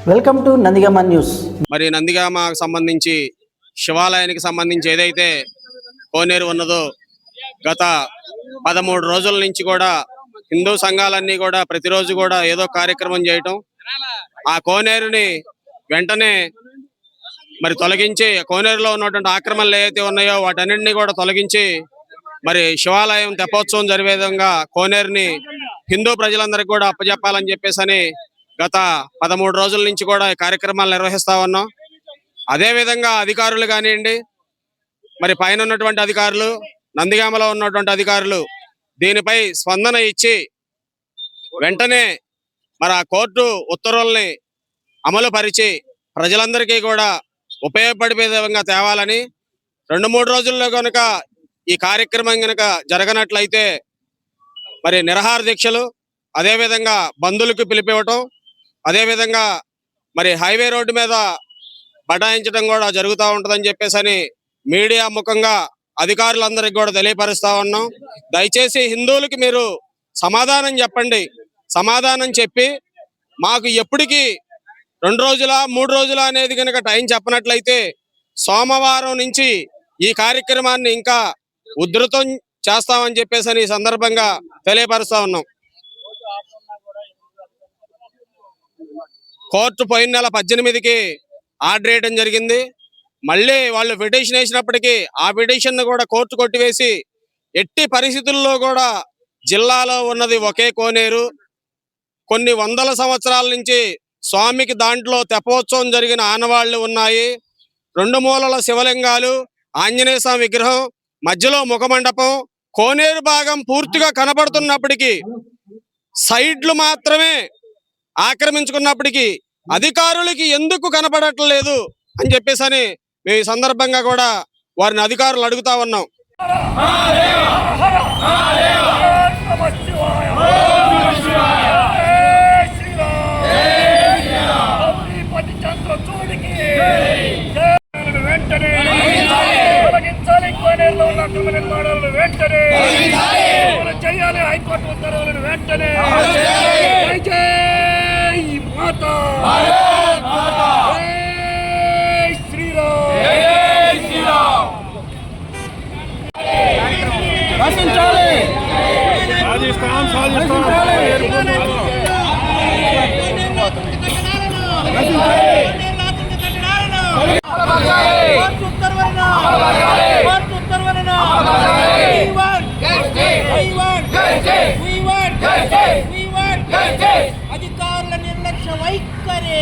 Welcome to Nandigama news. మరి నందిగామకు సంబంధించి శివాలయానికి సంబంధించి ఏదైతే కోనేరు ఉన్నదో గత 13 రోజుల నుంచి కూడా హిందూ సంఘాలన్నీ కూడా ప్రతిరోజు కూడా ఏదో కార్యక్రమం చేయటం, ఆ కోనేరుని వెంటనే మరి తొలగించి కోనేరులో ఉన్నటువంటి ఆక్రమణలు ఏవైతే ఉన్నాయో వాటన్నింటినీ కూడా తొలగించి మరి శివాలయం తెప్పోత్సవం జరిగే విధంగా కోనేరుని హిందూ ప్రజలందరికీ కూడా అప్పచెప్పాలని చెప్పేసి గత 13 రోజుల నుంచి కూడా ఈ కార్యక్రమాలు నిర్వహిస్తా ఉన్నాం. అదేవిధంగా అధికారులు కానివ్వండి, మరి పైన ఉన్నటువంటి అధికారులు, నందిగామలో ఉన్నటువంటి అధికారులు దీనిపై స్పందన ఇచ్చి వెంటనే మరి ఆ కోర్టు ఉత్తర్వుల్ని అమలు పరిచి ప్రజలందరికీ కూడా ఉపయోగపడే విధంగా తేవాలని, 2-3 రోజుల్లో కనుక ఈ కార్యక్రమం కనుక జరగనట్లయితే మరి నిరాహార దీక్షలు, అదేవిధంగా బంధువులకు పిలిపివ్వటం, అదేవిధంగా మరి హైవే రోడ్డు మీద బటాయించడం కూడా జరుగుతూ ఉంటుందని చెప్పేసి మీడియా ముఖంగా అధికారులందరికీ కూడా తెలియపరుస్తా ఉన్నాం. దయచేసి హిందువులకి మీరు సమాధానం చెప్పండి. సమాధానం చెప్పి మాకు ఎప్పటికీ 2 రోజుల 3 రోజుల అనేది కనుక టైం చెప్పనట్లయితే సోమవారం నుంచి ఈ కార్యక్రమాన్ని ఇంకా ఉధృతం చేస్తామని చెప్పేసి ఈ సందర్భంగా తెలియపరుస్తా ఉన్నాం. కోర్టు పోయిన నెల 18కి ఆర్డర్ వేయడం జరిగింది. మళ్ళీ వాళ్ళు పిటిషన్ వేసినప్పటికీ ఆ పిటిషన్ కూడా కోర్టు కొట్టివేసి ఎట్టి పరిస్థితుల్లో కూడా జిల్లాలో ఉన్నది ఒకే కోనేరు, కొన్ని వందల సంవత్సరాల నుంచి స్వామికి దాంట్లో తెప్పోత్సవం జరిగిన ఆనవాళ్లు ఉన్నాయి. 2 మూలల శివలింగాలు, ఆంజనేయ స్వామి విగ్రహం, మధ్యలో ముఖమండపం, కోనేరు భాగం పూర్తిగా కనబడుతున్నప్పటికీ సైడ్లు మాత్రమే ఆక్రమించుకున్నప్పటికీ అధికారులకి ఎందుకు కనపడట్లేదు అని చెప్పేసి మేము ఈ సందర్భంగా కూడా వారిని అధికారులు అడుగుతా ఉన్నాం. హైకోర్టు ఉత్తర్వులను వెంటనే అధికారుల నిర్లక్ష్య వైఖరి